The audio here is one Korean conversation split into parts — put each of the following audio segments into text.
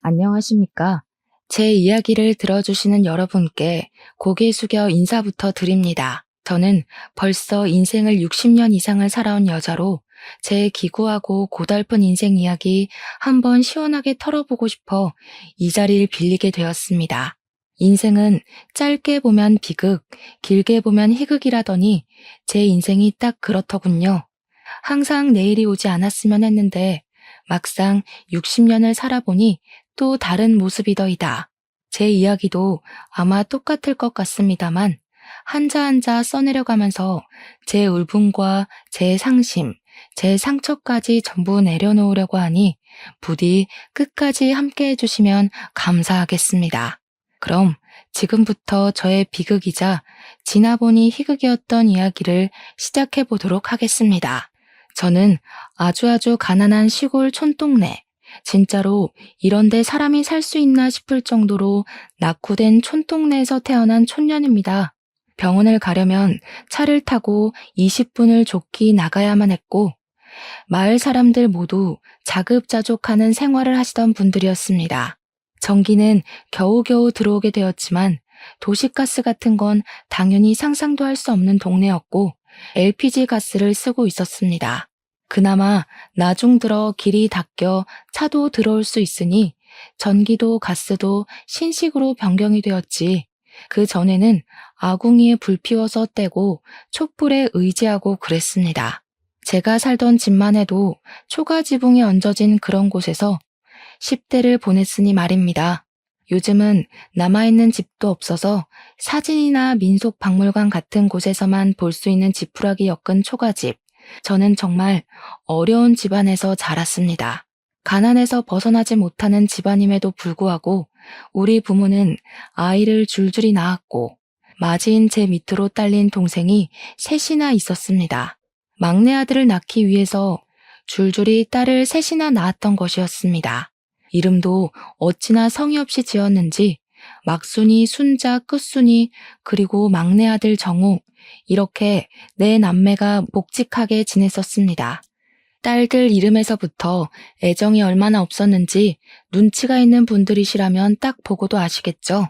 안녕하십니까? 제 이야기를 들어주시는 여러분께 고개 숙여 인사부터 드립니다. 저는 벌써 인생을 60년 이상을 살아온 여자로 제 기구하고 고달픈 인생 이야기 한번 시원하게 털어보고 싶어 이 자리를 빌리게 되었습니다. 인생은 짧게 보면 비극, 길게 보면 희극이라더니 제 인생이 딱 그렇더군요. 항상 내일이 오지 않았으면 했는데 막상 60년을 살아보니 또 다른 모습이더이다. 제 이야기도 아마 똑같을 것 같습니다만 한자 한자 써내려가면서 제 울분과 제 상심, 제 상처까지 전부 내려놓으려고 하니 부디 끝까지 함께 해주시면 감사하겠습니다. 그럼 지금부터 저의 비극이자 지나보니 희극이었던 이야기를 시작해 보도록 하겠습니다. 저는 아주 가난한 시골 촌동네, 진짜로 이런데 사람이 살 수 있나 싶을 정도로 낙후된 촌동네에서 태어난 촌년입니다. 병원을 가려면 차를 타고 20분을 좁기 나가야만 했고, 마을 사람들 모두 자급자족하는 생활을 하시던 분들이었습니다. 전기는 겨우겨우 들어오게 되었지만 도시가스 같은 건 당연히 상상도 할 수 없는 동네였고 LPG 가스를 쓰고 있었습니다. 그나마 나중 들어 길이 닦여 차도 들어올 수 있으니 전기도 가스도 신식으로 변경이 되었지. 그 전에는 아궁이에 불 피워서 떼고 촛불에 의지하고 그랬습니다. 제가 살던 집만 해도 초가 지붕에 얹어진 그런 곳에서 10대를 보냈으니 말입니다. 요즘은 남아있는 집도 없어서 사진이나 민속박물관 같은 곳에서만 볼 수 있는 지푸라기 엮은 초가집. 저는 정말 어려운 집안에서 자랐습니다. 가난에서 벗어나지 못하는 집안임에도 불구하고 우리 부모는 아이를 줄줄이 낳았고 맞이인 제 밑으로 딸린 동생이 셋이나 있었습니다. 막내 아들을 낳기 위해서 줄줄이 딸을 셋이나 낳았던 것이었습니다. 이름도 어찌나 성의 없이 지었는지 막순이, 순자, 끝순이, 그리고 막내 아들 정우, 이렇게 네 남매가 묵직하게 지냈었습니다. 딸들 이름에서부터 애정이 얼마나 없었는지 눈치가 있는 분들이시라면 딱 보고도 아시겠죠?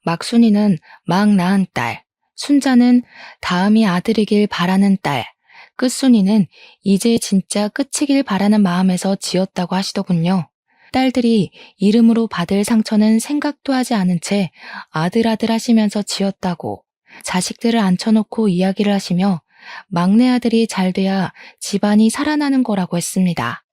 막순이는 막 낳은 딸, 순자는 다음이 아들이길 바라는 딸, 끝순이는 이제 진짜 끝이길 바라는 마음에서 지었다고 하시더군요. 딸들이 이름으로 받을 상처는 생각도 하지 않은 채 아들 하시면서 지었다고 자식들을 앉혀놓고 이야기를 하시며 막내 아들이 잘 돼야 집안이 살아나는 거라고 했습니다.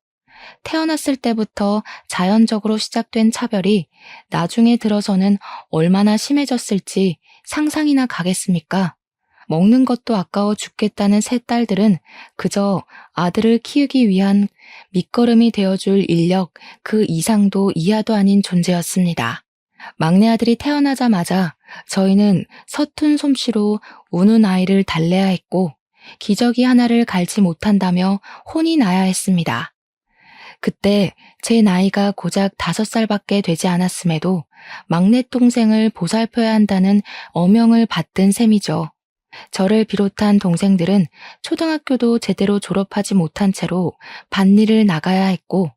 태어났을 때부터 자연적으로 시작된 차별이 나중에 들어서는 얼마나 심해졌을지 상상이나 가겠습니까? 먹는 것도 아까워 죽겠다는 세 딸들은 그저 아들을 키우기 위한 밑거름이 되어줄 인력 그 이상도 이하도 아닌 존재였습니다. 막내 아들이 태어나자마자 저희는 서툰 솜씨로 우는 아이를 달래야 했고 기저귀 하나를 갈지 못한다며 혼이 나야 했습니다. 그때 제 나이가 고작 5살밖에 되지 않았음에도 막내 동생을 보살펴야 한다는 어명을 받든 셈이죠. 저를 비롯한 동생들은 초등학교도 제대로 졸업하지 못한 채로 밭일을 나가야 했고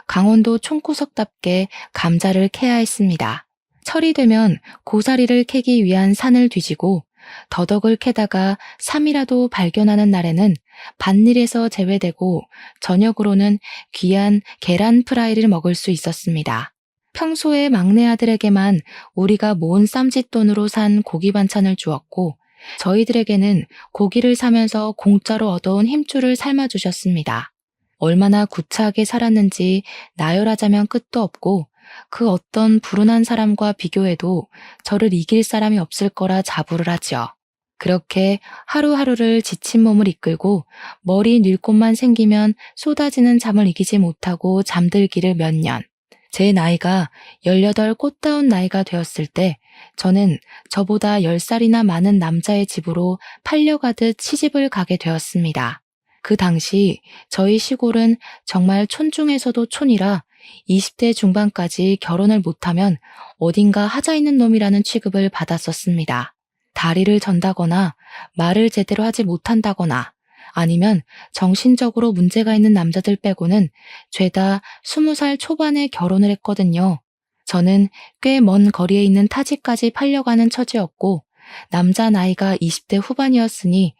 강원도 총구석답게 감자를 캐야 했습니다. 철이 되면 고사리를 캐기 위한 산을 뒤지고 더덕을 캐다가 삼이라도 발견하는 날에는 밭일에서 제외되고 저녁으로는 귀한 계란 프라이를 먹을 수 있었습니다. 평소에 막내 아들에게만 우리가 모은 쌈짓돈으로 산 고기 반찬을 주었고 저희들에게는 고기를 사면서 공짜로 얻어온 힘줄을 삶아주셨습니다. 얼마나 구차하게 살았는지 나열하자면 끝도 없고 그 어떤 불운한 사람과 비교해도 저를 이길 사람이 없을 거라 자부를 하지요. 그렇게 하루하루를 지친 몸을 이끌고 머리 닐 곳만 생기면 쏟아지는 잠을 이기지 못하고 잠들기를 몇 년. 제 나이가 18 꽃다운 나이가 되었을 때 저는 저보다 10살이나 많은 남자의 집으로 팔려가듯 시집을 가게 되었습니다. 그 당시 저희 시골은 정말 촌 중에서도 촌이라 20대 중반까지 결혼을 못하면 어딘가 하자 있는 놈이라는 취급을 받았었습니다. 다리를 전다거나 말을 제대로 하지 못한다거나 아니면 정신적으로 문제가 있는 남자들 빼고는 죄다 20살 초반에 결혼을 했거든요. 저는 꽤 먼 거리에 있는 타지까지 팔려가는 처지였고 남자 나이가 20대 후반이었으니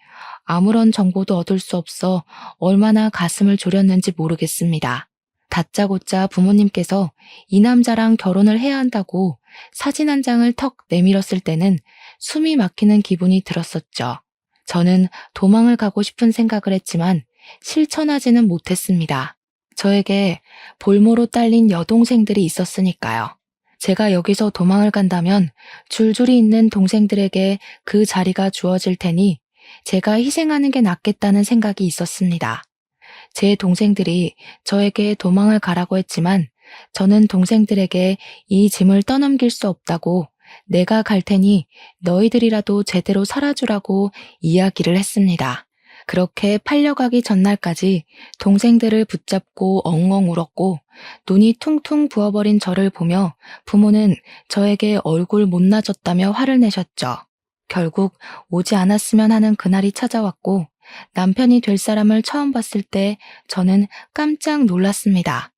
아무런 정보도 얻을 수 없어 얼마나 가슴을 졸였는지 모르겠습니다. 다짜고짜 부모님께서 이 남자랑 결혼을 해야 한다고 사진 한 장을 턱 내밀었을 때는 숨이 막히는 기분이 들었었죠. 저는 도망을 가고 싶은 생각을 했지만 실천하지는 못했습니다. 저에게 볼모로 딸린 여동생들이 있었으니까요. 제가 여기서 도망을 간다면 줄줄이 있는 동생들에게 그 자리가 주어질 테니 제가 희생하는 게 낫겠다는 생각이 있었습니다. 제 동생들이 저에게 도망을 가라고 했지만 저는 동생들에게 이 짐을 떠넘길 수 없다고 내가 갈 테니 너희들이라도 제대로 살아주라고 이야기를 했습니다. 그렇게 팔려가기 전날까지 동생들을 붙잡고 엉엉 울었고 눈이 퉁퉁 부어버린 저를 보며 부모는 저에게 얼굴 못나졌다며 화를 내셨죠. 결국 오지 않았으면 하는 그날이 찾아왔고 남편이 될 사람을 처음 봤을 때 저는 깜짝 놀랐습니다.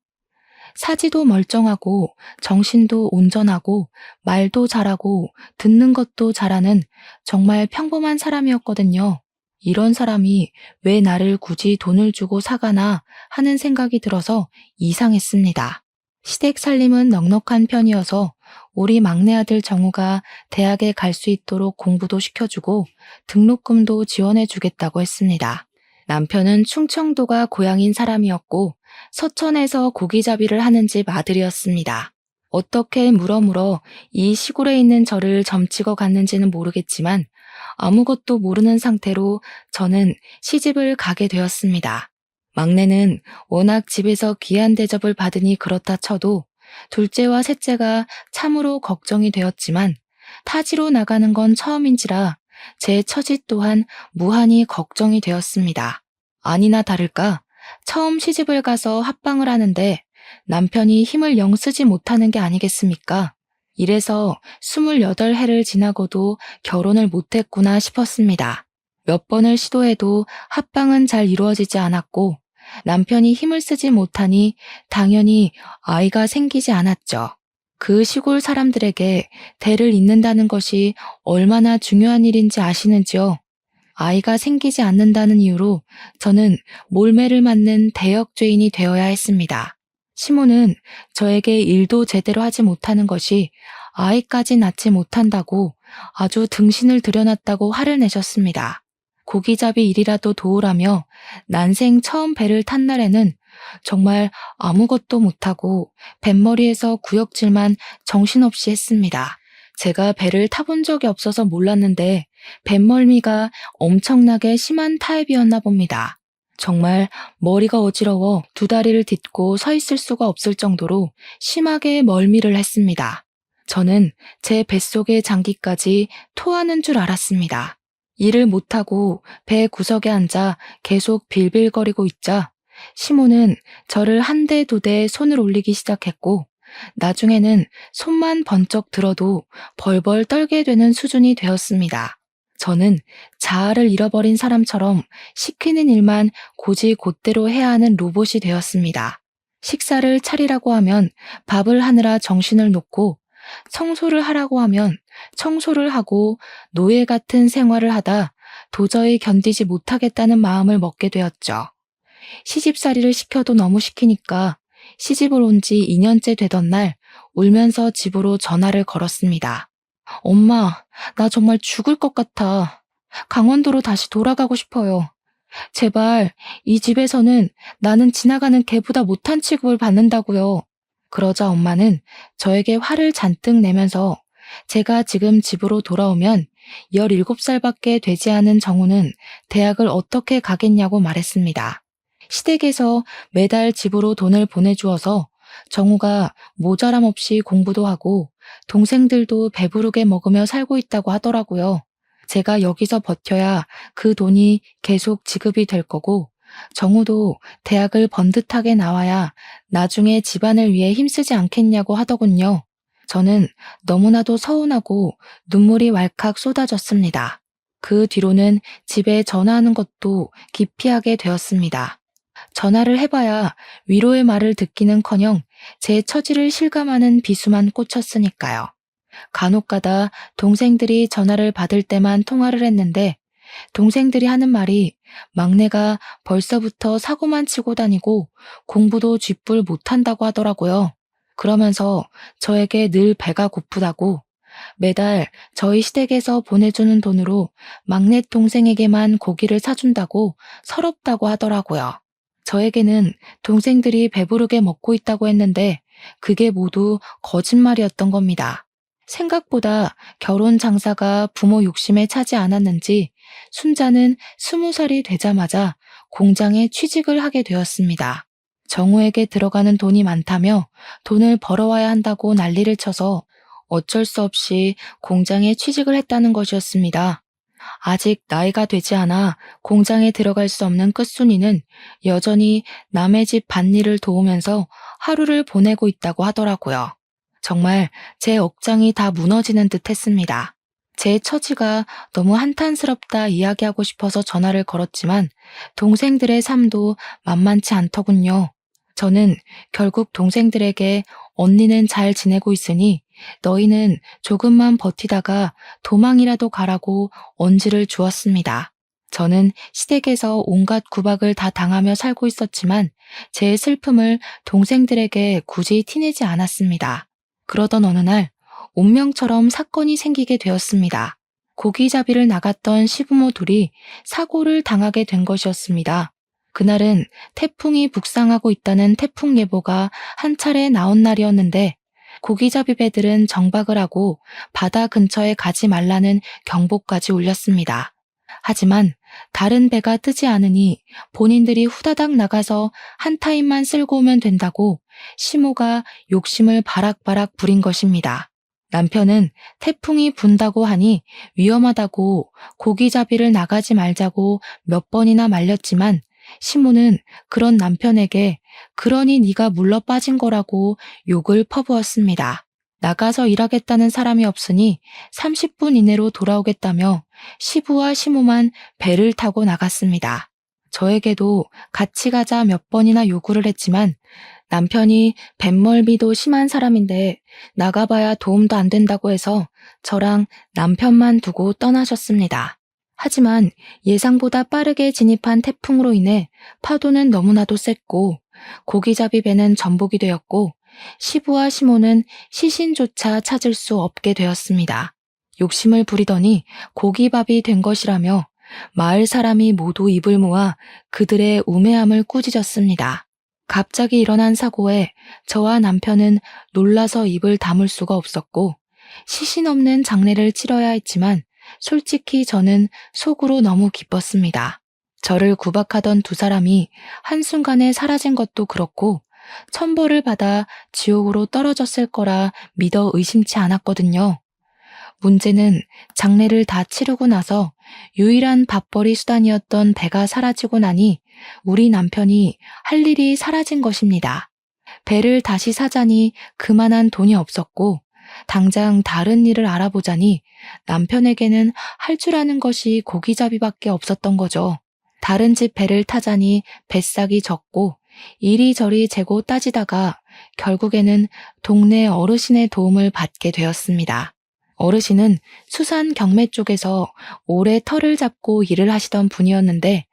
사지도 멀쩡하고 정신도 온전하고 말도 잘하고 듣는 것도 잘하는 정말 평범한 사람이었거든요. 이런 사람이 왜 나를 굳이 돈을 주고 사가나 하는 생각이 들어서 이상했습니다. 시댁 살림은 넉넉한 편이어서 우리 막내 아들 정우가 대학에 갈 수 있도록 공부도 시켜주고 등록금도 지원해 주겠다고 했습니다. 남편은 충청도가 고향인 사람이었고 서천에서 고기잡이를 하는 집 아들이었습니다. 어떻게 물어물어 이 시골에 있는 저를 점치고 갔는지는 모르겠지만 아무것도 모르는 상태로 저는 시집을 가게 되었습니다. 막내는 워낙 집에서 귀한 대접을 받으니 그렇다 쳐도 둘째와 셋째가 참으로 걱정이 되었지만 타지로 나가는 건 처음인지라 제 처지 또한 무한히 걱정이 되었습니다. 아니나 다를까 처음 시집을 가서 합방을 하는데 남편이 힘을 영 쓰지 못하는 게 아니겠습니까? 이래서 28해를 지나고도 결혼을 못했구나 싶었습니다. 몇 번을 시도해도 합방은 잘 이루어지지 않았고 남편이 힘을 쓰지 못하니 당연히 아이가 생기지 않았죠. 그 시골 사람들에게 대를 잇는다는 것이 얼마나 중요한 일인지 아시는지요? 아이가 생기지 않는다는 이유로 저는 몰매를 맞는 대역죄인이 되어야 했습니다. 시모는 저에게 일도 제대로 하지 못하는 것이 아이까지 낳지 못한다고 아주 등신을 들여놨다고 화를 내셨습니다. 고기잡이 일이라도 도우라며 난생 처음 배를 탄 날에는 정말 아무것도 못하고 뱃머리에서 구역질만 정신없이 했습니다. 제가 배를 타본 적이 없어서 몰랐는데 뱃멀미가 엄청나게 심한 타입이었나 봅니다. 정말 머리가 어지러워 두 다리를 딛고 서 있을 수가 없을 정도로 심하게 멀미를 했습니다. 저는 제 뱃속의 장기까지 토하는 줄 알았습니다. 일을 못하고 배 구석에 앉아 계속 빌빌거리고 있자 시모는 저를 한 대 두 대 손을 올리기 시작했고 나중에는 손만 번쩍 들어도 벌벌 떨게 되는 수준이 되었습니다. 저는 자아를 잃어버린 사람처럼 시키는 일만 고지곧대로 해야 하는 로봇이 되었습니다. 식사를 차리라고 하면 밥을 하느라 정신을 놓고 청소를 하라고 하면 청소를 하고 노예 같은 생활을 하다 도저히 견디지 못하겠다는 마음을 먹게 되었죠. 시집살이를 시켜도 너무 시키니까 시집을 온 지 2년째 되던 날 울면서 집으로 전화를 걸었습니다. 엄마, 나 정말 죽을 것 같아. 강원도로 다시 돌아가고 싶어요. 제발 이 집에서는 나는 지나가는 개보다 못한 취급을 받는다고요. 그러자 엄마는 저에게 화를 잔뜩 내면서 제가 지금 집으로 돌아오면 17살밖에 되지 않은 정우는 대학을 어떻게 가겠냐고 말했습니다. 시댁에서 매달 집으로 돈을 보내주어서 정우가 모자람 없이 공부도 하고 동생들도 배부르게 먹으며 살고 있다고 하더라고요. 제가 여기서 버텨야 그 돈이 계속 지급이 될 거고 정우도 대학을 번듯하게 나와야 나중에 집안을 위해 힘쓰지 않겠냐고 하더군요. 저는 너무나도 서운하고 눈물이 왈칵 쏟아졌습니다. 그 뒤로는 집에 전화하는 것도 기피하게 되었습니다. 전화를 해봐야 위로의 말을 듣기는커녕 제 처지를 실감하는 비수만 꽂혔으니까요. 간혹가다 동생들이 전화를 받을 때만 통화를 했는데 동생들이 하는 말이 막내가 벌써부터 사고만 치고 다니고 공부도 쥐뿔 못한다고 하더라고요. 그러면서 저에게 늘 배가 고프다고 매달 저희 시댁에서 보내주는 돈으로 막내 동생에게만 고기를 사준다고 서럽다고 하더라고요. 저에게는 동생들이 배부르게 먹고 있다고 했는데 그게 모두 거짓말이었던 겁니다. 생각보다 결혼 장사가 부모 욕심에 차지 않았는지 순자는 20살이 되자마자 공장에 취직을 하게 되었습니다. 정우에게 들어가는 돈이 많다며 돈을 벌어와야 한다고 난리를 쳐서 어쩔 수 없이 공장에 취직을 했다는 것이었습니다. 아직 나이가 되지 않아 공장에 들어갈 수 없는 끝순이는 여전히 남의 집 밭일을 도우면서 하루를 보내고 있다고 하더라고요. 정말 제 억장이 다 무너지는 듯 했습니다. 제 처지가 너무 한탄스럽다 이야기하고 싶어서 전화를 걸었지만 동생들의 삶도 만만치 않더군요. 저는 결국 동생들에게 언니는 잘 지내고 있으니 너희는 조금만 버티다가 도망이라도 가라고 언지를 주었습니다. 저는 시댁에서 온갖 구박을 다 당하며 살고 있었지만 제 슬픔을 동생들에게 굳이 티내지 않았습니다. 그러던 어느 날 운명처럼 사건이 생기게 되었습니다. 고기잡이를 나갔던 시부모 둘이 사고를 당하게 된 것이었습니다. 그날은 태풍이 북상하고 있다는 태풍 예보가 한 차례 나온 날이었는데 고기잡이 배들은 정박을 하고 바다 근처에 가지 말라는 경보까지 울렸습니다. 하지만 다른 배가 뜨지 않으니 본인들이 후다닥 나가서 한 타임만 쓸고 오면 된다고 시모가 욕심을 바락바락 부린 것입니다. 남편은 태풍이 분다고 하니 위험하다고 고기잡이를 나가지 말자고 몇 번이나 말렸지만 시모는 그런 남편에게 그러니 네가 물러 빠진 거라고 욕을 퍼부었습니다. 나가서 일하겠다는 사람이 없으니 30분 이내로 돌아오겠다며 시부와 시모만 배를 타고 나갔습니다. 저에게도 같이 가자 몇 번이나 요구를 했지만 남편이 뱃멀미도 심한 사람인데 나가봐야 도움도 안 된다고 해서 저랑 남편만 두고 떠나셨습니다. 하지만 예상보다 빠르게 진입한 태풍으로 인해 파도는 너무나도 셌고 고기잡이 배는 전복이 되었고 시부와 시모는 시신조차 찾을 수 없게 되었습니다. 욕심을 부리더니 고기밥이 된 것이라며 마을 사람이 모두 입을 모아 그들의 우매함을 꾸짖었습니다. 갑자기 일어난 사고에 저와 남편은 놀라서 입을 다물 수가 없었고 시신 없는 장례를 치러야 했지만 솔직히 저는 속으로 너무 기뻤습니다. 저를 구박하던 두 사람이 한순간에 사라진 것도 그렇고 천벌을 받아 지옥으로 떨어졌을 거라 믿어 의심치 않았거든요. 문제는 장례를 다 치르고 나서 유일한 밥벌이 수단이었던 배가 사라지고 나니 우리 남편이 할 일이 사라진 것입니다. 배를 다시 사자니 그만한 돈이 없었고 당장 다른 일을 알아보자니 남편에게는 할 줄 아는 것이 고기잡이밖에 없었던 거죠. 다른 집 배를 타자니 뱃삭이 적고 이리저리 재고 따지다가 결국에는 동네 어르신의 도움을 받게 되었습니다. 어르신은 수산 경매 쪽에서 오래 터를 잡고 일을 하시던 분이었는데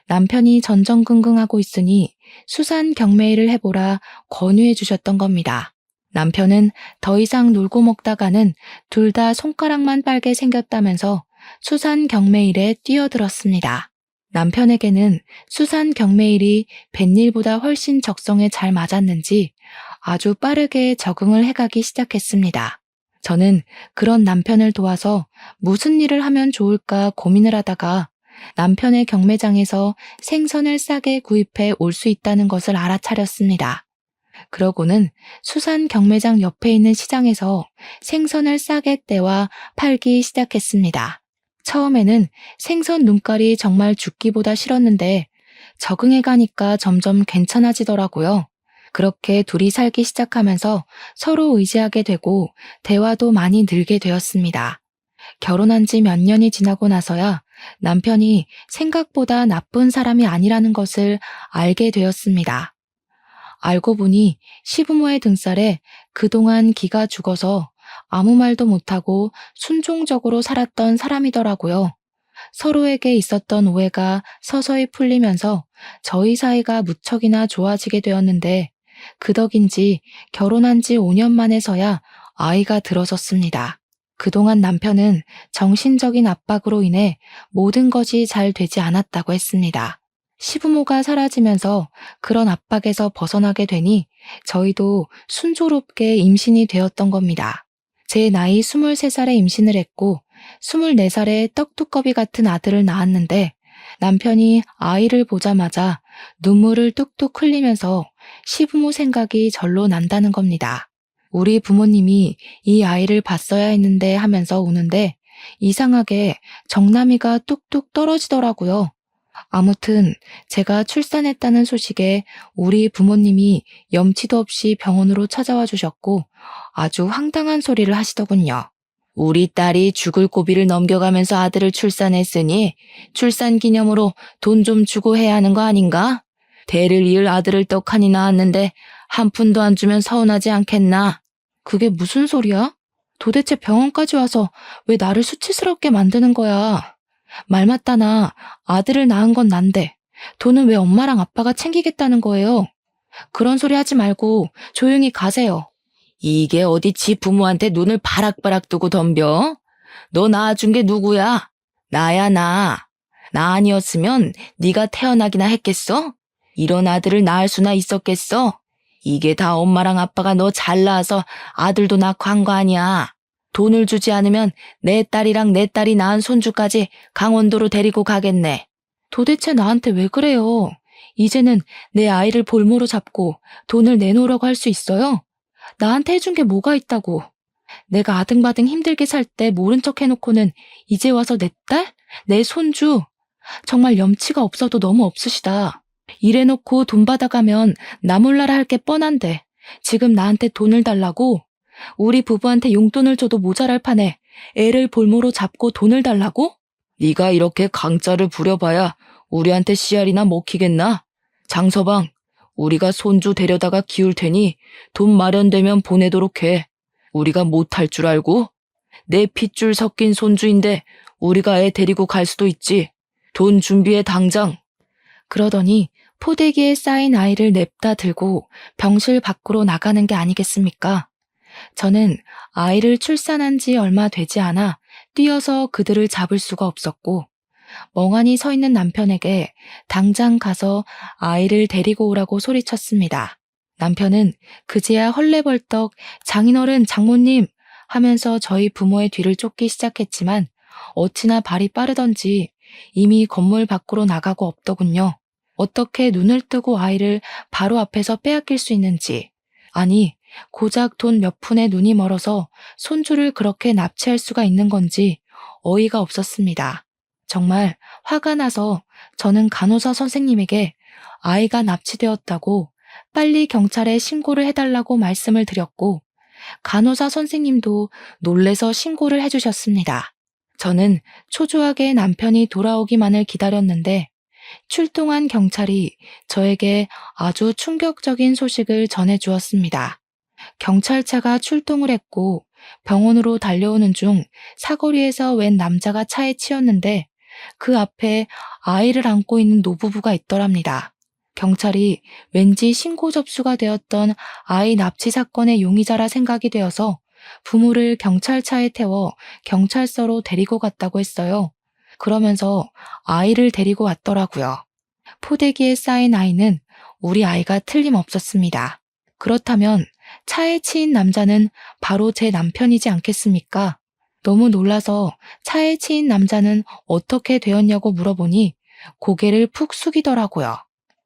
남편이 전전긍긍하고 있으니 수산 경매일을 해보라 권유해 주셨던 겁니다. 남편은 더 이상 놀고 먹다가는 둘 다 손가락만 빨게 생겼다면서 수산 경매일에 뛰어들었습니다. 남편에게는 수산 경매일이 뱃일보다 훨씬 적성에 잘 맞았는지 아주 빠르게 적응을 해가기 시작했습니다. 저는 그런 남편을 도와서 무슨 일을 하면 좋을까 고민을 하다가 남편의 경매장에서 생선을 싸게 구입해 올 수 있다는 것을 알아차렸습니다. 그러고는 수산 경매장 옆에 있는 시장에서 생선을 싸게 떼와 팔기 시작했습니다. 처음에는 생선 눈깔이 정말 죽기보다 싫었는데 적응해 가니까 점점 괜찮아지더라고요. 그렇게 둘이 살기 시작하면서 서로 의지하게 되고 대화도 많이 늘게 되었습니다. 결혼한 지 몇 년이 지나고 나서야 남편이 생각보다 나쁜 사람이 아니라는 것을 알게 되었습니다. 알고 보니 시부모의 등살에 그동안 기가 죽어서 아무 말도 못하고 순종적으로 살았던 사람이더라고요. 서로에게 있었던 오해가 서서히 풀리면서 저희 사이가 무척이나 좋아지게 되었는데 그 덕인지 결혼한 지 5년 만에서야 아이가 들어섰습니다. 그동안 남편은 정신적인 압박으로 인해 모든 것이 잘 되지 않았다고 했습니다. 시부모가 사라지면서 그런 압박에서 벗어나게 되니 저희도 순조롭게 임신이 되었던 겁니다. 제 나이 23살에 임신을 했고 24살에 떡두꺼비 같은 아들을 낳았는데 남편이 아이를 보자마자 눈물을 뚝뚝 흘리면서 시부모 생각이 절로 난다는 겁니다. 우리 부모님이 이 아이를 봤어야 했는데 하면서 우는데 이상하게 정남이가 뚝뚝 떨어지더라고요. 아무튼 제가 출산했다는 소식에 우리 부모님이 염치도 없이 병원으로 찾아와 주셨고 아주 황당한 소리를 하시더군요. 우리 딸이 죽을 고비를 넘겨가면서 아들을 출산했으니 출산 기념으로 돈 좀 주고 해야 하는 거 아닌가? 대를 이을 아들을 떡하니 낳았는데 한 푼도 안 주면 서운하지 않겠나? 그게 무슨 소리야? 도대체 병원까지 와서 왜 나를 수치스럽게 만드는 거야? 말 맞다나 아들을 낳은 건 난데 돈은 왜 엄마랑 아빠가 챙기겠다는 거예요? 그런 소리 하지 말고 조용히 가세요. 이게 어디 지 부모한테 눈을 바락바락 뜨고 덤벼? 너 낳아준 게 누구야? 나야 나. 나 아니었으면 네가 태어나기나 했겠어? 이런 아들을 낳을 수나 있었겠어? 이게 다 엄마랑 아빠가 너 잘 낳아서 아들도 낳고 한 거 아니야. 돈을 주지 않으면 내 딸이랑 내 딸이 낳은 손주까지 강원도로 데리고 가겠네. 도대체 나한테 왜 그래요? 이제는 내 아이를 볼모로 잡고 돈을 내놓으라고 할 수 있어요? 나한테 해준 게 뭐가 있다고. 내가 아등바등 힘들게 살 때 모른 척 해놓고는 이제 와서 내 딸? 내 손주? 정말 염치가 없어도 너무 없으시다. 이래놓고 돈 받아가면 나 몰라라 할 게 뻔한데 지금 나한테 돈을 달라고? 우리 부부한테 용돈을 줘도 모자랄 판에 애를 볼모로 잡고 돈을 달라고? 네가 이렇게 강짜를 부려봐야 우리한테 씨알이나 먹히겠나? 장서방, 우리가 손주 데려다가 키울 테니 돈 마련되면 보내도록 해. 우리가 못할 줄 알고? 내 핏줄 섞인 손주인데 우리가 애 데리고 갈 수도 있지. 돈 준비해 당장. 그러더니 포대기에 쌓인 아이를 냅다 들고 병실 밖으로 나가는 게 아니겠습니까? 저는 아이를 출산한 지 얼마 되지 않아 뛰어서 그들을 잡을 수가 없었고 멍하니 서 있는 남편에게 당장 가서 아이를 데리고 오라고 소리쳤습니다. 남편은 그제야 헐레벌떡 장인어른 장모님 하면서 저희 부모의 뒤를 쫓기 시작했지만 어찌나 발이 빠르던지 이미 건물 밖으로 나가고 없더군요. 어떻게 눈을 뜨고 아이를 바로 앞에서 빼앗길 수 있는지, 아니 고작 돈 몇 푼에 눈이 멀어서 손주를 그렇게 납치할 수가 있는 건지 어이가 없었습니다. 정말 화가 나서 저는 간호사 선생님에게 아이가 납치되었다고 빨리 경찰에 신고를 해달라고 말씀을 드렸고 간호사 선생님도 놀래서 신고를 해주셨습니다. 저는 초조하게 남편이 돌아오기만을 기다렸는데 출동한 경찰이 저에게 아주 충격적인 소식을 전해주었습니다. 경찰차가 출동을 했고 병원으로 달려오는 중 사거리에서 웬 남자가 차에 치였는데 그 앞에 아이를 안고 있는 노부부가 있더랍니다. 경찰이 왠지 신고 접수가 되었던 아이 납치 사건의 용의자라 생각이 되어서 부모를 경찰차에 태워 경찰서로 데리고 갔다고 했어요. 그러면서 아이를 데리고 왔더라고요. 포대기에 쌓인 아이는 우리 아이가 틀림없었습니다. 그렇다면 차에 치인 남자는 바로 제 남편이지 않겠습니까? 너무 놀라서 차에 치인 남자는 어떻게 되었냐고 물어보니 고개를 푹 숙이더라고요.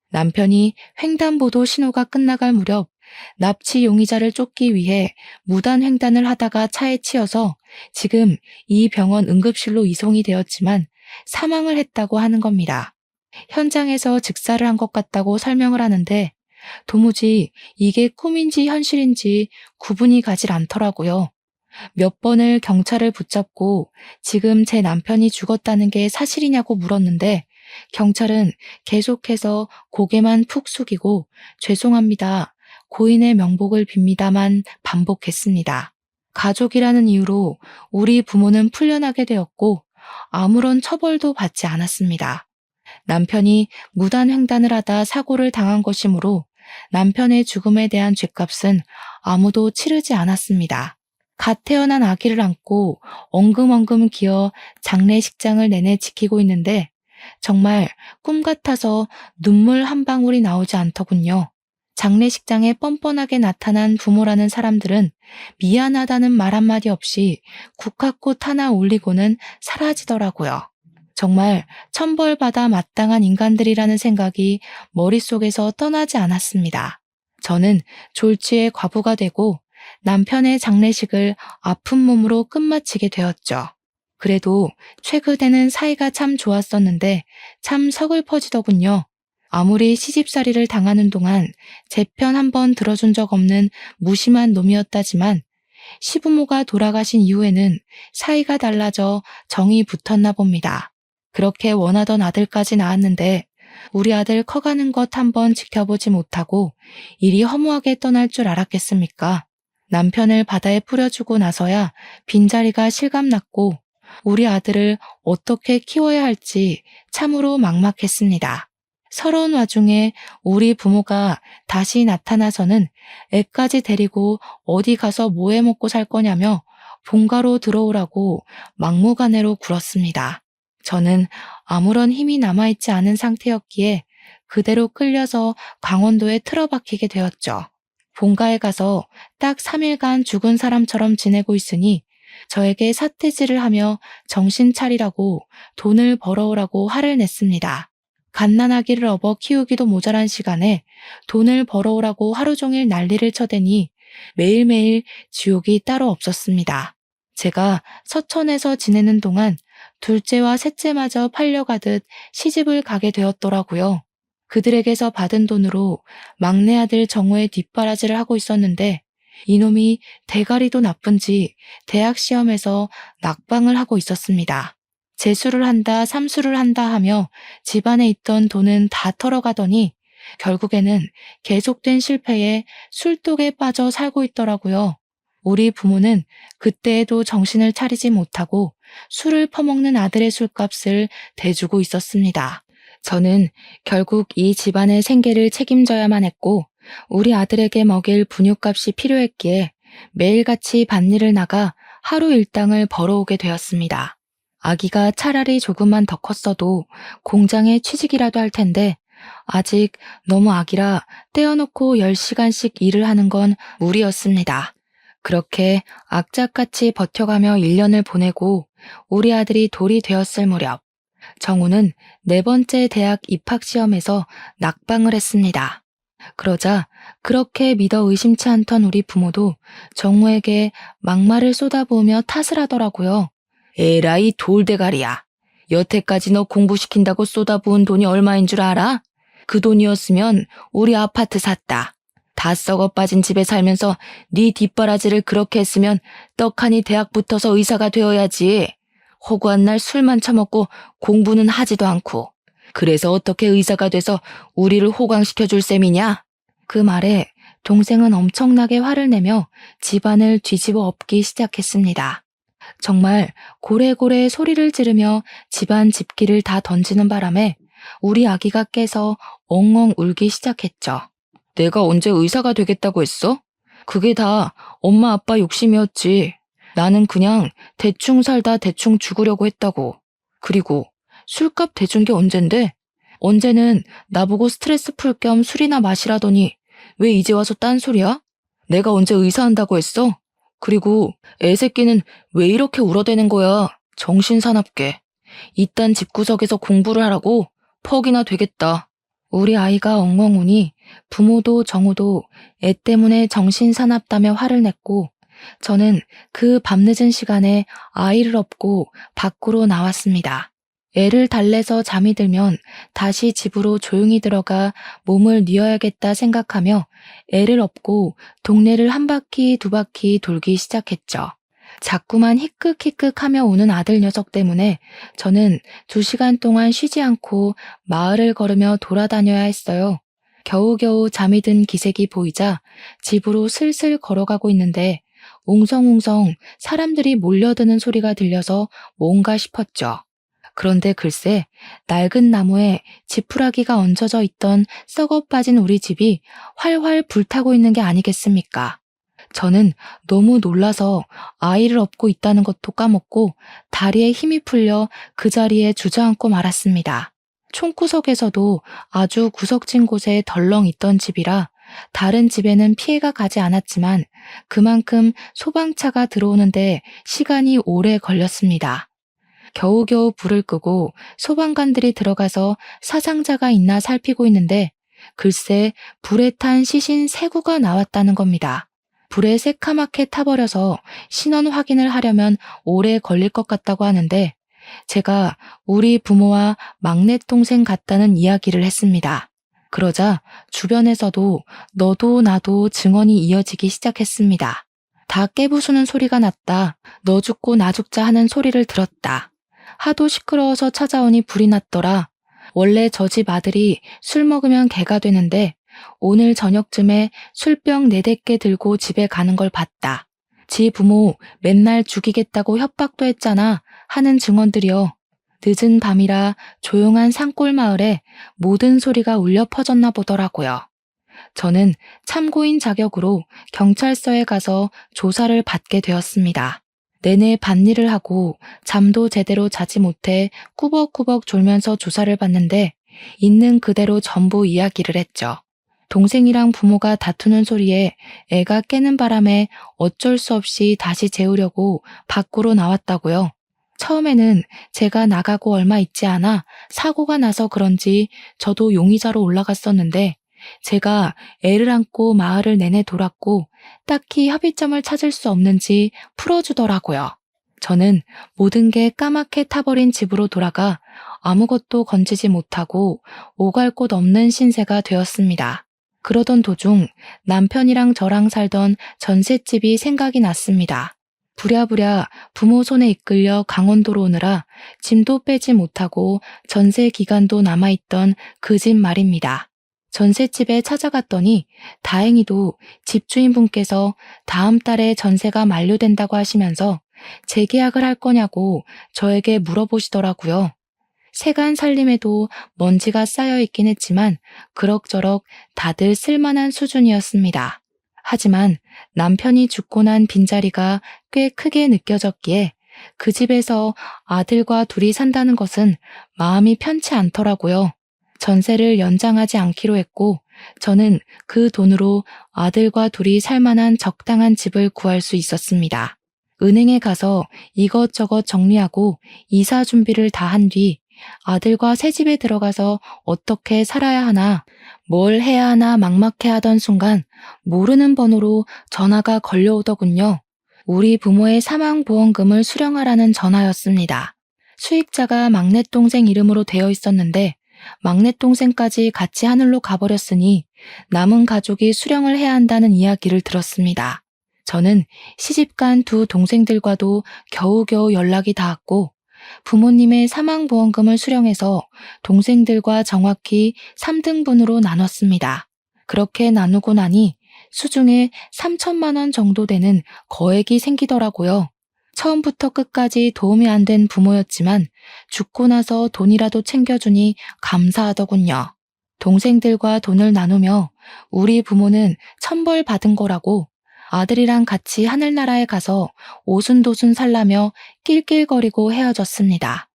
남편이 횡단보도 신호가 끝나갈 무렵 납치 용의자를 쫓기 위해 무단 횡단을 하다가 차에 치여서 지금 이 병원 응급실로 이송이 되었지만 사망을 했다고 하는 겁니다. 현장에서 즉사를 한 것 같다고 설명을 하는데 도무지 이게 꿈인지 현실인지 구분이 가질 않더라고요. 몇 번을 경찰을 붙잡고 지금 제 남편이 죽었다는 게 사실이냐고 물었는데 경찰은 계속해서 고개만 푹 숙이고 죄송합니다. 고인의 명복을 빕니다만 반복했습니다. 가족이라는 이유로 우리 부모는 풀려나게 되었고 아무런 처벌도 받지 않았습니다. 남편이 무단횡단을 하다 사고를 당한 것이므로 남편의 죽음에 대한 죗값은 아무도 치르지 않았습니다. 갓 태어난 아기를 안고 엉금엉금 기어 장례식장을 내내 지키고 있는데 정말 꿈 같아서 눈물 한 방울이 나오지 않더군요. 장례식장에 뻔뻔하게 나타난 부모라는 사람들은 미안하다는 말 한마디 없이 국화꽃 하나 올리고는 사라지더라고요. 정말 천벌받아 마땅한 인간들이라는 생각이 머릿속에서 떠나지 않았습니다. 저는 졸지에 과부가 되고 남편의 장례식을 아픈 몸으로 끝마치게 되었죠. 그래도 최근에는 사이가 참 좋았었는데 참 서글퍼지더군요. 아무리 시집살이를 당하는 동안 제 편 한 번 들어준 적 없는 무심한 놈이었다지만 시부모가 돌아가신 이후에는 사이가 달라져 정이 붙었나 봅니다. 그렇게 원하던 아들까지 낳았는데 우리 아들 커가는 것 한번 지켜보지 못하고 이리 허무하게 떠날 줄 알았겠습니까? 남편을 바다에 뿌려주고 나서야 빈자리가 실감났고 우리 아들을 어떻게 키워야 할지 참으로 막막했습니다. 서러운 와중에 우리 부모가 다시 나타나서는 애까지 데리고 어디 가서 뭐 해 먹고 살 거냐며 본가로 들어오라고 막무가내로 굴었습니다. 저는 아무런 힘이 남아있지 않은 상태였기에 그대로 끌려서 강원도에 틀어박히게 되었죠. 본가에 가서 딱 3일간 죽은 사람처럼 지내고 있으니 저에게 삿대질을 하며 정신 차리라고 돈을 벌어오라고 화를 냈습니다. 갓난아기를 업어 키우기도 모자란 시간에 돈을 벌어오라고 하루 종일 난리를 쳐대니 매일매일 지옥이 따로 없었습니다. 제가 서천에서 지내는 동안 둘째와 셋째마저 팔려가듯 시집을 가게 되었더라고요. 그들에게서 받은 돈으로 막내 아들 정우의 뒷바라지를 하고 있었는데 이놈이 대가리도 나쁜지 대학 시험에서 낙방을 하고 있었습니다. 재수를 한다, 삼수를 한다 하며 집안에 있던 돈은 다 털어가더니 결국에는 계속된 실패에 술독에 빠져 살고 있더라고요. 우리 부모는 그때에도 정신을 차리지 못하고 술을 퍼먹는 아들의 술값을 대주고 있었습니다. 저는 결국 이 집안의 생계를 책임져야만 했고 우리 아들에게 먹일 분유값이 필요했기에 매일같이 밭일을 나가 하루 일당을 벌어오게 되었습니다. 아기가 차라리 조금만 더 컸어도 공장에 취직이라도 할 텐데 아직 너무 아기라 떼어놓고 10시간씩 일을 하는 건 무리였습니다. 그렇게 악착같이 버텨가며 1년을 보내고 우리 아들이 돌이 되었을 무렵 정우는 4번째 대학 입학시험에서 낙방을 했습니다. 그러자 그렇게 믿어 의심치 않던 우리 부모도 정우에게 막말을 쏟아부으며 탓을 하더라고요. 에라이 돌대가리야. 여태까지 너 공부시킨다고 쏟아부은 돈이 얼마인 줄 알아? 그 돈이었으면 우리 아파트 샀다. 다 썩어 빠진 집에 살면서 네 뒷바라지를 그렇게 했으면 떡하니 대학 붙어서 의사가 되어야지. 허구한 날 술만 처먹고 공부는 하지도 않고. 그래서 어떻게 의사가 돼서 우리를 호강시켜줄 셈이냐? 그 말에 동생은 엄청나게 화를 내며 집안을 뒤집어 엎기 시작했습니다. 정말 고래고래 소리를 지르며 집안 집기를 다 던지는 바람에 우리 아기가 깨서 엉엉 울기 시작했죠. 내가 언제 의사가 되겠다고 했어? 그게 다 엄마 아빠 욕심이었지. 나는 그냥 대충 살다 대충 죽으려고 했다고. 그리고 술값 대준 게 언젠데? 언제는 나보고 스트레스 풀 겸 술이나 마시라더니 왜 이제 와서 딴소리야? 내가 언제 의사한다고 했어? 그리고 애새끼는 왜 이렇게 울어대는 거야? 정신 사납게. 이딴 집구석에서 공부를 하라고? 퍽이나 되겠다. 우리 아이가 엉엉 우니 부모도 정우도 애 때문에 정신 사납다며 화를 냈고 저는 그 밤늦은 시간에 아이를 업고 밖으로 나왔습니다. 애를 달래서 잠이 들면 다시 집으로 조용히 들어가 몸을 뉘어야겠다 생각하며 애를 업고 동네를 한 바퀴 두 바퀴 돌기 시작했죠. 자꾸만 히끗히끗하며 우는 아들 녀석 때문에 저는 2시간 동안 쉬지 않고 마을을 걸으며 돌아다녀야 했어요. 겨우겨우 잠이 든 기색이 보이자 집으로 슬슬 걸어가고 있는데 웅성웅성 사람들이 몰려드는 소리가 들려서 뭔가 싶었죠. 그런데 글쎄 낡은 나무에 지푸라기가 얹어져 있던 썩어 빠진 우리 집이 활활 불타고 있는 게 아니겠습니까? 저는 너무 놀라서 아이를 업고 있다는 것도 까먹고 다리에 힘이 풀려 그 자리에 주저앉고 말았습니다. 총구석에서도 아주 구석진 곳에 덜렁 있던 집이라 다른 집에는 피해가 가지 않았지만 그만큼 소방차가 들어오는데 시간이 오래 걸렸습니다. 겨우겨우 불을 끄고 소방관들이 들어가서 사상자가 있나 살피고 있는데 글쎄 불에 탄 시신 3구가 나왔다는 겁니다. 불에 새카맣게 타버려서 신원 확인을 하려면 오래 걸릴 것 같다고 하는데 제가 우리 부모와 막내 동생 같다는 이야기를 했습니다. 그러자 주변에서도 너도 나도 증언이 이어지기 시작했습니다. 다 깨부수는 소리가 났다. 너 죽고 나 죽자 하는 소리를 들었다. 하도 시끄러워서 찾아오니 불이 났더라. 원래 저 집 아들이 술 먹으면 개가 되는데 오늘 저녁쯤에 술병 4-5개 들고 집에 가는 걸 봤다. 지 부모 맨날 죽이겠다고 협박도 했잖아 하는 증언들이요. 늦은 밤이라 조용한 산골 마을에 모든 소리가 울려 퍼졌나 보더라고요. 저는 참고인 자격으로 경찰서에 가서 조사를 받게 되었습니다. 내내 밭일을 하고 잠도 제대로 자지 못해 꾸벅꾸벅 졸면서 조사를 받는데 있는 그대로 전부 이야기를 했죠. 동생이랑 부모가 다투는 소리에 애가 깨는 바람에 어쩔 수 없이 다시 재우려고 밖으로 나왔다고요. 처음에는 제가 나가고 얼마 있지 않아 사고가 나서 그런지 저도 용의자로 올라갔었는데 제가 애를 안고 마을을 내내 돌았고 딱히 협의점을 찾을 수 없는지 풀어주더라고요. 저는 모든 게 까맣게 타버린 집으로 돌아가 아무것도 건지지 못하고 오갈 곳 없는 신세가 되었습니다. 그러던 도중 남편이랑 저랑 살던 전셋집이 생각이 났습니다. 부랴부랴 부모 손에 이끌려 강원도로 오느라 짐도 빼지 못하고 전세 기간도 남아있던 그 집 말입니다. 전셋집에 찾아갔더니 다행히도 집주인분께서 다음 달에 전세가 만료된다고 하시면서 재계약을 할 거냐고 저에게 물어보시더라고요. 세간 살림에도 먼지가 쌓여 있긴 했지만 그럭저럭 다들 쓸만한 수준이었습니다. 하지만 남편이 죽고 난 빈자리가 꽤 크게 느껴졌기에 그 집에서 아들과 둘이 산다는 것은 마음이 편치 않더라고요. 전세를 연장하지 않기로 했고 저는 그 돈으로 아들과 둘이 살만한 적당한 집을 구할 수 있었습니다. 은행에 가서 이것저것 정리하고 이사 준비를 다 한 뒤 아들과 새 집에 들어가서 어떻게 살아야 하나, 뭘 해야 하나 막막해하던 순간 모르는 번호로 전화가 걸려오더군요. 우리 부모의 사망보험금을 수령하라는 전화였습니다. 수익자가 막내 동생 이름으로 되어 있었는데 막내 동생까지 같이 하늘로 가버렸으니 남은 가족이 수령을 해야 한다는 이야기를 들었습니다. 저는 시집간 2 동생들과도 겨우겨우 연락이 닿았고 부모님의 사망보험금을 수령해서 동생들과 정확히 3등분으로 나눴습니다. 그렇게 나누고 나니 수중에 3천만 원 정도 되는 거액이 생기더라고요. 처음부터 끝까지 도움이 안 된 부모였지만 죽고 나서 돈이라도 챙겨주니 감사하더군요. 동생들과 돈을 나누며 우리 부모는 천벌 받은 거라고 아들이랑 같이 하늘나라에 가서 오순도순 살라며 낄낄거리고 헤어졌습니다.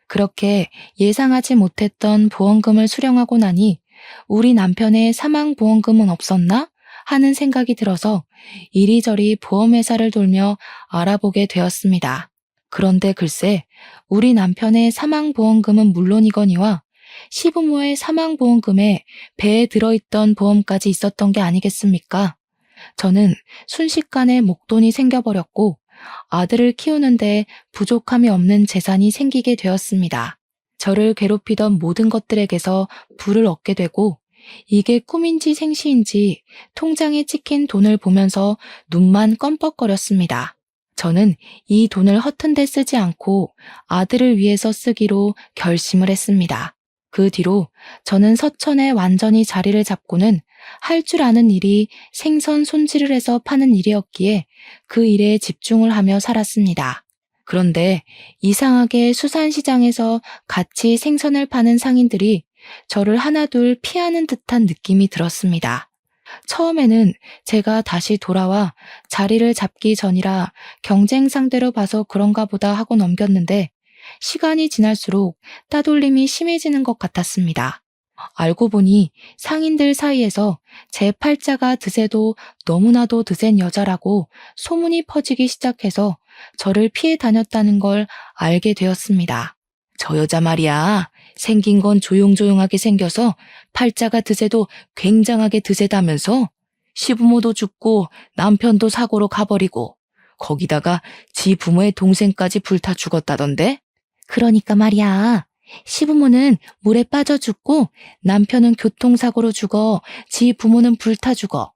그렇게 예상하지 못했던 보험금을 수령하고 나니 우리 남편의 사망보험금은 없었나? 하는 생각이 들어서 이리저리 보험회사를 돌며 알아보게 되었습니다. 그런데 글쎄 우리 남편의 사망보험금은 물론이거니와 시부모의 사망보험금에 배에 들어있던 보험까지 있었던 게 아니겠습니까? 저는 순식간에 목돈이 생겨버렸고 아들을 키우는데 부족함이 없는 재산이 생기게 되었습니다. 저를 괴롭히던 모든 것들에게서 불을 얻게 되고 이게 꿈인지 생시인지 통장에 찍힌 돈을 보면서 눈만 껌뻑거렸습니다. 저는 이 돈을 허튼 데 쓰지 않고 아들을 위해서 쓰기로 결심을 했습니다. 그 뒤로 저는 서천에 완전히 자리를 잡고는 할 줄 아는 일이 생선 손질을 해서 파는 일이었기에 그 일에 집중을 하며 살았습니다. 그런데 이상하게 수산시장에서 같이 생선을 파는 상인들이 저를 하나둘 피하는 듯한 느낌이 들었습니다. 처음에는 제가 다시 돌아와 자리를 잡기 전이라 경쟁 상대로 봐서 그런가 보다 하고 넘겼는데 시간이 지날수록 따돌림이 심해지는 것 같았습니다. 알고 보니 상인들 사이에서 제 팔자가 드세도 너무나도 드센 여자라고 소문이 퍼지기 시작해서 저를 피해 다녔다는 걸 알게 되었습니다. 저 여자 말이야. 생긴 건 조용조용하게 생겨서 팔자가 드세도 굉장하게 드세다면서 시부모도 죽고 남편도 사고로 가버리고 거기다가 지 부모의 동생까지 불타 죽었다던데? 그러니까 말이야. 시부모는 물에 빠져 죽고 남편은 교통사고로 죽어 지 부모는 불타 죽어.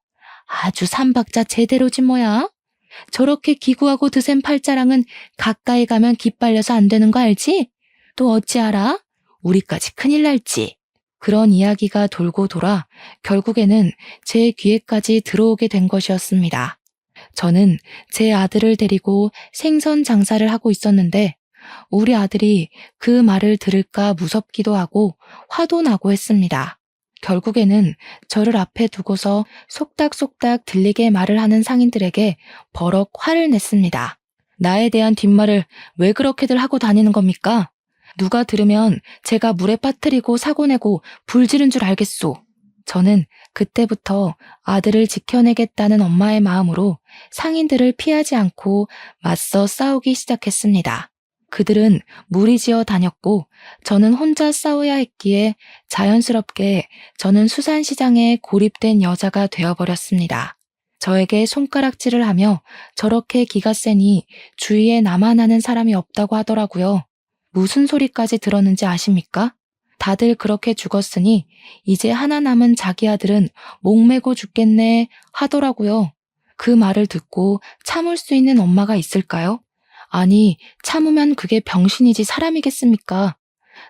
아주 삼박자 제대로지 뭐야? 저렇게 기구하고 드센 팔자랑은 가까이 가면 기빨려서 안 되는 거 알지? 또 어찌 알아? 우리까지 큰일 날지. 그런 이야기가 돌고 돌아 결국에는 제 귀에까지 들어오게 된 것이었습니다. 저는 제 아들을 데리고 생선 장사를 하고 있었는데 우리 아들이 그 말을 들을까 무섭기도 하고 화도 나고 했습니다. 결국에는 저를 앞에 두고서 속닥속닥 들리게 말을 하는 상인들에게 버럭 화를 냈습니다. 나에 대한 뒷말을 왜 그렇게들 하고 다니는 겁니까? 누가 들으면 제가 물에 빠뜨리고 사고 내고 불 지른 줄 알겠소. 저는 그때부터 아들을 지켜내겠다는 엄마의 마음으로 상인들을 피하지 않고 맞서 싸우기 시작했습니다. 그들은 무리지어 다녔고 저는 혼자 싸워야 했기에 자연스럽게 저는 수산시장에 고립된 여자가 되어버렸습니다. 저에게 손가락질을 하며 저렇게 기가 세니 주위에 나만 아는 사람이 없다고 하더라고요. 무슨 소리까지 들었는지 아십니까? 다들 그렇게 죽었으니 이제 하나 남은 자기 아들은 목매고 죽겠네 하더라고요. 그 말을 듣고 참을 수 있는 엄마가 있을까요? 아니, 참으면 그게 병신이지 사람이겠습니까?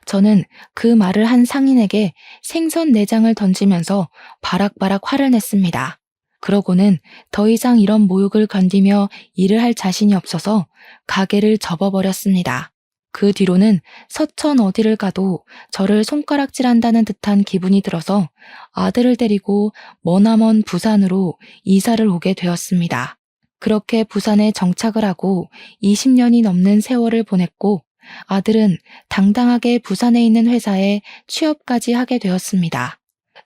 저는 그 말을 한 상인에게 생선 내장을 던지면서 바락바락 화를 냈습니다. 그러고는 더 이상 이런 모욕을 견디며 일을 할 자신이 없어서 가게를 접어버렸습니다. 그 뒤로는 서천 어디를 가도 저를 손가락질한다는 듯한 기분이 들어서 아들을 데리고 머나먼 부산으로 이사를 오게 되었습니다. 그렇게 부산에 정착을 하고 20년이 넘는 세월을 보냈고 아들은 당당하게 부산에 있는 회사에 취업까지 하게 되었습니다.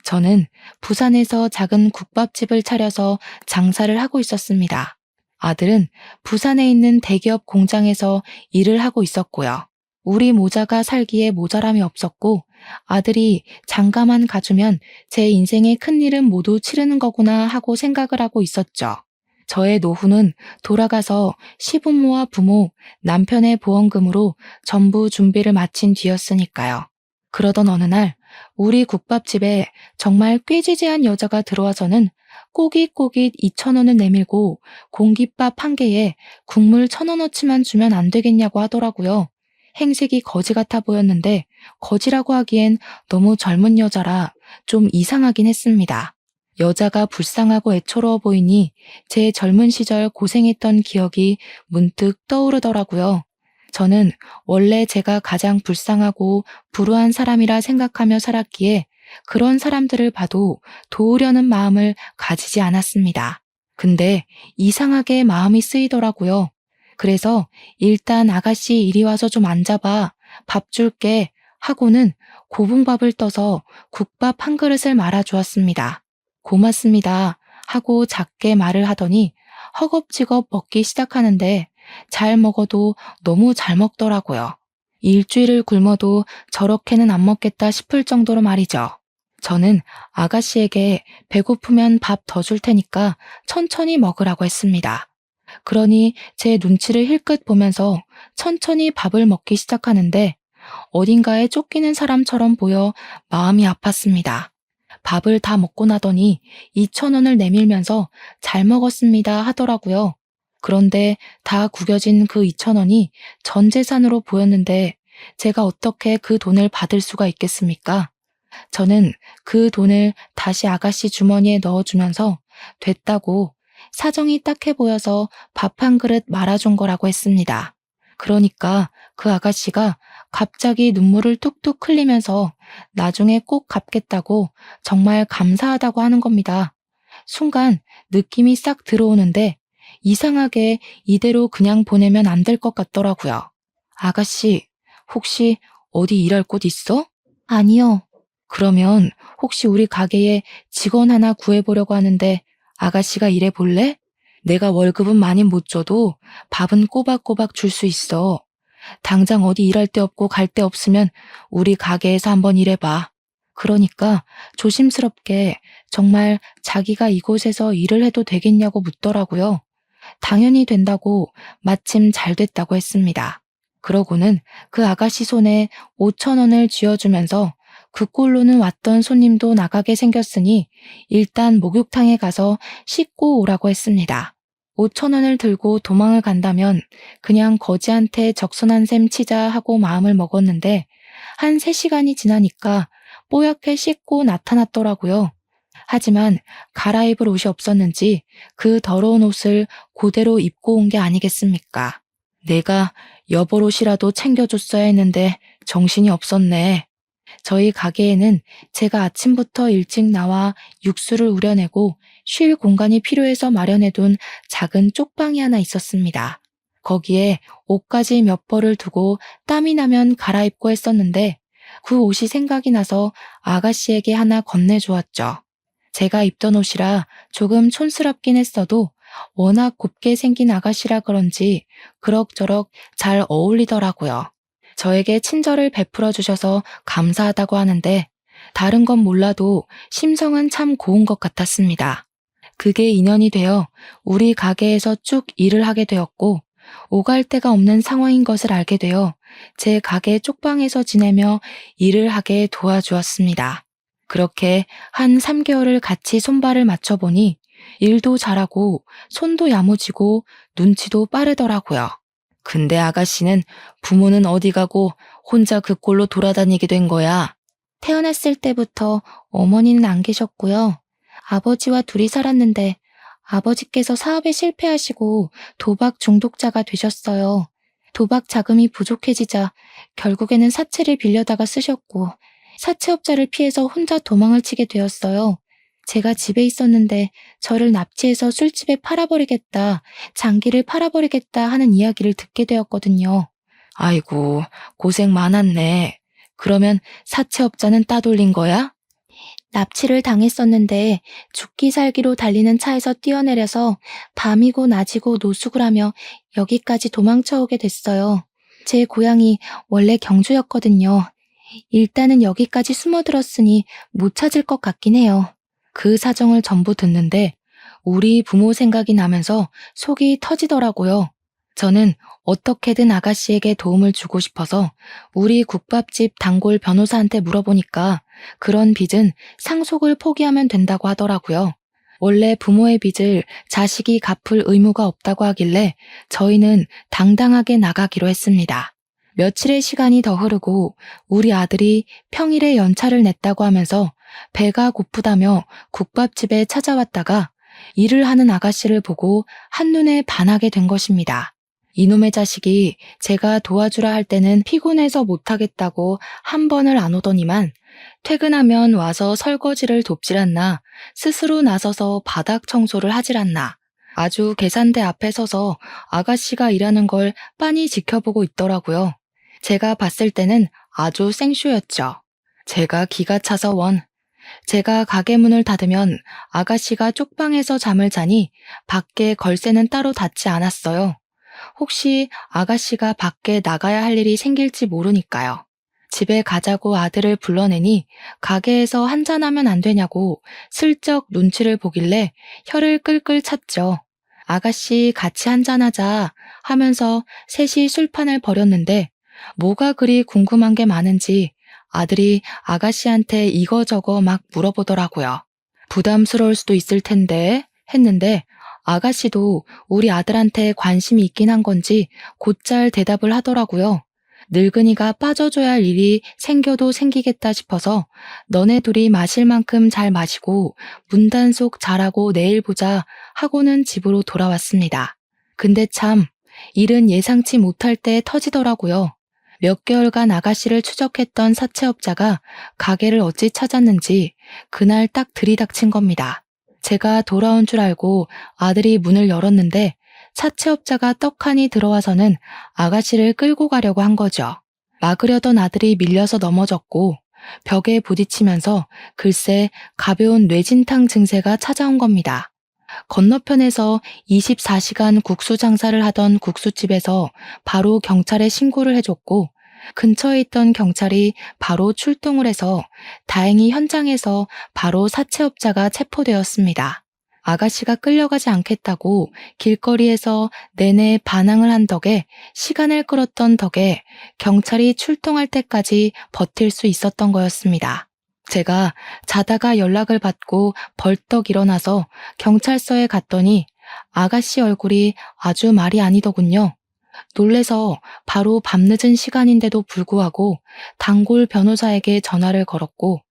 저는 부산에서 작은 국밥집을 차려서 장사를 하고 있었습니다. 아들은 부산에 있는 대기업 공장에서 일을 하고 있었고요. 우리 모자가 살기에 모자람이 없었고 아들이 장가만 가주면 제 인생의 큰일은 모두 치르는 거구나 하고 생각을 하고 있었죠. 저의 노후는 돌아가서 시부모와 부모, 남편의 보험금으로 전부 준비를 마친 뒤였으니까요. 그러던 어느 날 우리 국밥집에 정말 꾀지지한 여자가 들어와서는 꼬깃꼬깃 2,000원을 내밀고 공깃밥 한 개에 국물 1,000원어치만 주면 안 되겠냐고 하더라고요. 행색이 거지 같아 보였는데 거지라고 하기엔 너무 젊은 여자라 좀 이상하긴 했습니다. 여자가 불쌍하고 애처로워 보이니 제 젊은 시절 고생했던 기억이 문득 떠오르더라고요. 저는 원래 제가 가장 불쌍하고 불우한 사람이라 생각하며 살았기에 그런 사람들을 봐도 도우려는 마음을 가지지 않았습니다. 근데 이상하게 마음이 쓰이더라고요. 그래서 일단 아가씨 이리 와서 좀 앉아봐. 밥 줄게 하고는 고봉밥을 떠서 국밥 한 그릇을 말아주었습니다. 고맙습니다 하고 작게 말을 하더니 허겁지겁 먹기 시작하는데 잘 먹어도 너무 잘 먹더라고요. 일주일을 굶어도 저렇게는 안 먹겠다 싶을 정도로 말이죠. 저는 아가씨에게 배고프면 밥 더 줄 테니까 천천히 먹으라고 했습니다. 그러니 제 눈치를 힐끗 보면서 천천히 밥을 먹기 시작하는데 어딘가에 쫓기는 사람처럼 보여 마음이 아팠습니다. 밥을 다 먹고 나더니 2,000원을 내밀면서 잘 먹었습니다 하더라고요. 그런데 다 구겨진 그 2,000원이 전 재산으로 보였는데 제가 어떻게 그 돈을 받을 수가 있겠습니까? 저는 그 돈을 다시 아가씨 주머니에 넣어주면서 됐다고 사정이 딱해 보여서 밥 한 그릇 말아준 거라고 했습니다. 그러니까 그 아가씨가 갑자기 눈물을 뚝뚝 흘리면서 나중에 꼭 갚겠다고 정말 감사하다고 하는 겁니다. 순간 느낌이 싹 들어오는데 이상하게 이대로 그냥 보내면 안 될 것 같더라고요. 아가씨, 혹시 어디 일할 곳 있어? 아니요. 그러면 혹시 우리 가게에 직원 하나 구해보려고 하는데 아가씨가 일해볼래? 내가 월급은 많이 못 줘도 밥은 꼬박꼬박 줄 수 있어. 당장 어디 일할 데 없고 갈 데 없으면 우리 가게에서 한번 일해봐. 그러니까 조심스럽게 정말 자기가 이곳에서 일을 해도 되겠냐고 묻더라고요. 당연히 된다고 마침 잘 됐다고 했습니다. 그러고는 그 아가씨 손에 5,000원을 쥐어주면서 그 꼴로는 왔던 손님도 나가게 생겼으니 일단 목욕탕에 가서 씻고 오라고 했습니다. 5,000원을 들고 도망을 간다면 그냥 거지한테 적선한 셈 치자 하고 마음을 먹었는데 한 3시간이 지나니까 뽀얗게 씻고 나타났더라고요. 하지만 갈아입을 옷이 없었는지 그 더러운 옷을 그대로 입고 온 게 아니겠습니까? 내가 여벌옷이라도 챙겨줬어야 했는데 정신이 없었네. 저희 가게에는 제가 아침부터 일찍 나와 육수를 우려내고 쉴 공간이 필요해서 마련해둔 작은 쪽방이 하나 있었습니다. 거기에 옷까지 몇 벌을 두고 땀이 나면 갈아입고 했었는데 그 옷이 생각이 나서 아가씨에게 하나 건네주었죠. 제가 입던 옷이라 조금 촌스럽긴 했어도 워낙 곱게 생긴 아가씨라 그런지 그럭저럭 잘 어울리더라고요. 저에게 친절을 베풀어 주셔서 감사하다고 하는데 다른 건 몰라도 심성은 참 고운 것 같았습니다. 그게 인연이 되어 우리 가게에서 쭉 일을 하게 되었고 오갈 데가 없는 상황인 것을 알게 되어 제 가게 쪽방에서 지내며 일을 하게 도와주었습니다. 그렇게 한 3개월을 같이 손발을 맞춰보니 일도 잘하고 손도 야무지고 눈치도 빠르더라고요. 근데 아가씨는 부모는 어디 가고 혼자 그 꼴로 돌아다니게 된 거야? 태어났을 때부터 어머니는 안 계셨고요. 아버지와 둘이 살았는데 아버지께서 사업에 실패하시고 도박 중독자가 되셨어요. 도박 자금이 부족해지자 결국에는 사채를 빌려다가 쓰셨고 사채업자를 피해서 혼자 도망을 치게 되었어요. 제가 집에 있었는데 저를 납치해서 술집에 팔아버리겠다, 장기를 팔아버리겠다 하는 이야기를 듣게 되었거든요. 아이고, 고생 많았네. 그러면 사채업자는 따돌린 거야? 납치를 당했었는데 죽기 살기로 달리는 차에서 뛰어내려서 밤이고 낮이고 노숙을 하며 여기까지 도망쳐 오게 됐어요. 제 고향이 원래 경주였거든요. 일단은 여기까지 숨어들었으니 못 찾을 것 같긴 해요. 그 사정을 전부 듣는데 우리 부모 생각이 나면서 속이 터지더라고요. 저는 어떻게든 아가씨에게 도움을 주고 싶어서 우리 국밥집 단골 변호사한테 물어보니까 그런 빚은 상속을 포기하면 된다고 하더라고요. 원래 부모의 빚을 자식이 갚을 의무가 없다고 하길래 저희는 당당하게 나가기로 했습니다. 며칠의 시간이 더 흐르고 우리 아들이 평일에 연차를 냈다고 하면서 배가 고프다며 국밥집에 찾아왔다가 일을 하는 아가씨를 보고 한눈에 반하게 된 것입니다. 이놈의 자식이 제가 도와주라 할 때는 피곤해서 못하겠다고 한 번을 안 오더니만 퇴근하면 와서 설거지를 돕질 않나 스스로 나서서 바닥 청소를 하질 않나 아주 계산대 앞에 서서 아가씨가 일하는 걸 빤히 지켜보고 있더라고요. 제가 봤을 때는 아주 생쇼였죠. 제가 기가 차서 제가 가게 문을 닫으면 아가씨가 쪽방에서 잠을 자니 밖에 걸쇠는 따로 닫지 않았어요. 혹시 아가씨가 밖에 나가야 할 일이 생길지 모르니까요. 집에 가자고 아들을 불러내니 가게에서 한잔하면 안 되냐고 슬쩍 눈치를 보길래 혀를 끌끌 찼죠. 아가씨 같이 한잔하자 하면서 셋이 술판을 벌였는데 뭐가 그리 궁금한 게 많은지 아들이 아가씨한테 이거저거 막 물어보더라고요. 부담스러울 수도 있을 텐데 했는데 아가씨도 우리 아들한테 관심이 있긴 한 건지 곧잘 대답을 하더라고요. 늙은이가 빠져줘야 할 일이 생겨도 생기겠다 싶어서 너네 둘이 마실 만큼 잘 마시고 문단속 잘하고 내일 보자 하고는 집으로 돌아왔습니다. 근데 참 일은 예상치 못할 때 터지더라고요. 몇 개월간 아가씨를 추적했던 사채업자가 가게를 어찌 찾았는지 그날 딱 들이닥친 겁니다. 제가 돌아온 줄 알고 아들이 문을 열었는데 사채업자가 떡하니 들어와서는 아가씨를 끌고 가려고 한 거죠. 막으려던 아들이 밀려서 넘어졌고 벽에 부딪히면서 글쎄 가벼운 뇌진탕 증세가 찾아온 겁니다. 건너편에서 24시간 국수 장사를 하던 국수집에서 바로 경찰에 신고를 해줬고 근처에 있던 경찰이 바로 출동을 해서 다행히 현장에서 바로 사채업자가 체포되었습니다. 아가씨가 끌려가지 않겠다고 길거리에서 내내 반항을 한 덕에 시간을 끌었던 덕에 경찰이 출동할 때까지 버틸 수 있었던 거였습니다. 제가 자다가 연락을 받고 벌떡 일어나서 경찰서에 갔더니 아가씨 얼굴이 아주 말이 아니더군요. 놀래서 바로 밤늦은 시간인데도 불구하고 단골 변호사에게 전화를 걸었고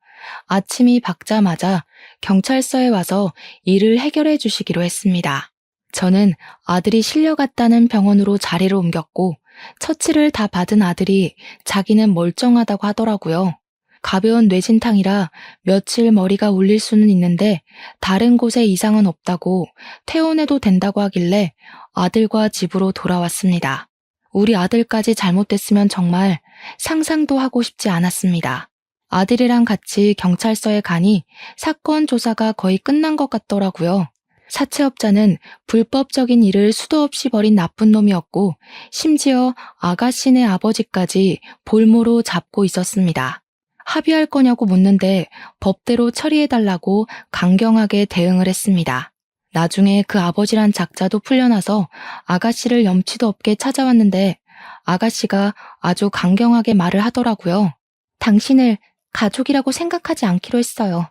아침이 밝자마자 경찰서에 와서 일을 해결해 주시기로 했습니다. 저는 아들이 실려갔다는 병원으로 자리를 옮겼고 처치를 다 받은 아들이 자기는 멀쩡하다고 하더라고요. 가벼운 뇌진탕이라 며칠 머리가 울릴 수는 있는데 다른 곳에 이상은 없다고 퇴원해도 된다고 하길래 아들과 집으로 돌아왔습니다. 우리 아들까지 잘못됐으면 정말 상상도 하고 싶지 않았습니다. 아들이랑 같이 경찰서에 가니 사건 조사가 거의 끝난 것 같더라고요. 사채업자는 불법적인 일을 수도 없이 벌인 나쁜 놈이었고 심지어 아가씨네 아버지까지 볼모로 잡고 있었습니다. 합의할 거냐고 묻는데 법대로 처리해달라고 강경하게 대응을 했습니다. 나중에 그 아버지란 작자도 풀려나서 아가씨를 염치도 없게 찾아왔는데 아가씨가 아주 강경하게 말을 하더라고요. 당신을 가족이라고 생각하지 않기로 했어요.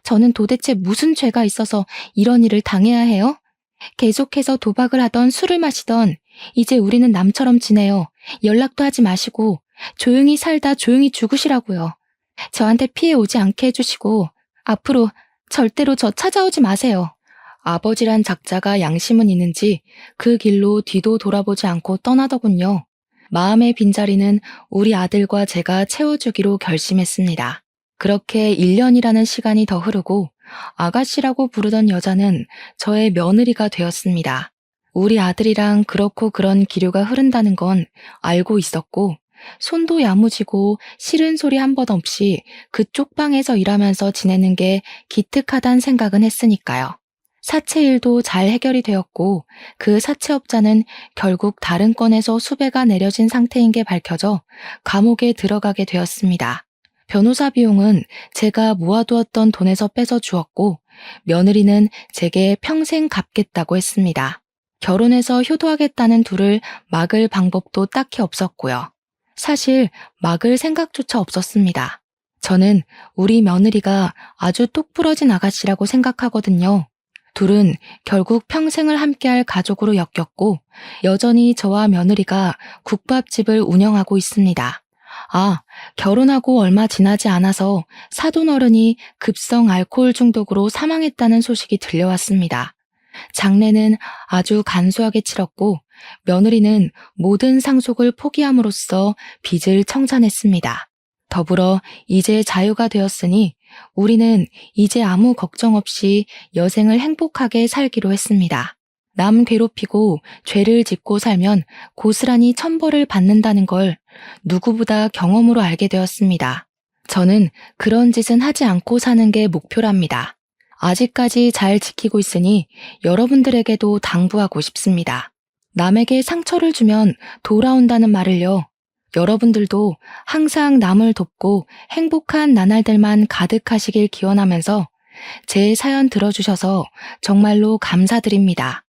저는 도대체 무슨 죄가 있어서 이런 일을 당해야 해요? 계속해서 도박을 하던 술을 마시던 이제 우리는 남처럼 지내요. 연락도 하지 마시고 조용히 살다 조용히 죽으시라고요. 저한테 피해 오지 않게 해주시고 앞으로 절대로 저 찾아오지 마세요. 아버지란 작자가 양심은 있는지 그 길로 뒤도 돌아보지 않고 떠나더군요. 마음의 빈자리는 우리 아들과 제가 채워주기로 결심했습니다. 그렇게 1년이라는 시간이 더 흐르고 아가씨라고 부르던 여자는 저의 며느리가 되었습니다. 우리 아들이랑 그렇고 그런 기류가 흐른다는 건 알고 있었고 손도 야무지고 싫은 소리 한 번 없이 그쪽 방에서 일하면서 지내는 게 기특하단 생각은 했으니까요. 사채 일도 잘 해결이 되었고 그 사채업자는 결국 다른 건에서 수배가 내려진 상태인 게 밝혀져 감옥에 들어가게 되었습니다. 변호사 비용은 제가 모아두었던 돈에서 빼서 주었고 며느리는 제게 평생 갚겠다고 했습니다. 결혼해서 효도하겠다는 둘을 막을 방법도 딱히 없었고요. 사실 막을 생각조차 없었습니다. 저는 우리 며느리가 아주 똑부러진 아가씨라고 생각하거든요. 둘은 결국 평생을 함께할 가족으로 엮였고 여전히 저와 며느리가 국밥집을 운영하고 있습니다. 아, 결혼하고 얼마 지나지 않아서 사돈어른이 급성 알코올 중독으로 사망했다는 소식이 들려왔습니다. 장례는 아주 간소하게 치렀고 며느리는 모든 상속을 포기함으로써 빚을 청산했습니다. 더불어 이제 자유가 되었으니 우리는 이제 아무 걱정 없이 여생을 행복하게 살기로 했습니다. 남 괴롭히고 죄를 짓고 살면 고스란히 천벌을 받는다는 걸 누구보다 경험으로 알게 되었습니다. 저는 그런 짓은 하지 않고 사는 게 목표랍니다. 아직까지 잘 지키고 있으니 여러분들에게도 당부하고 싶습니다. 남에게 상처를 주면 돌아온다는 말을요. 여러분들도 항상 남을 돕고 행복한 나날들만 가득하시길 기원하면서 제 사연 들어주셔서 정말로 감사드립니다.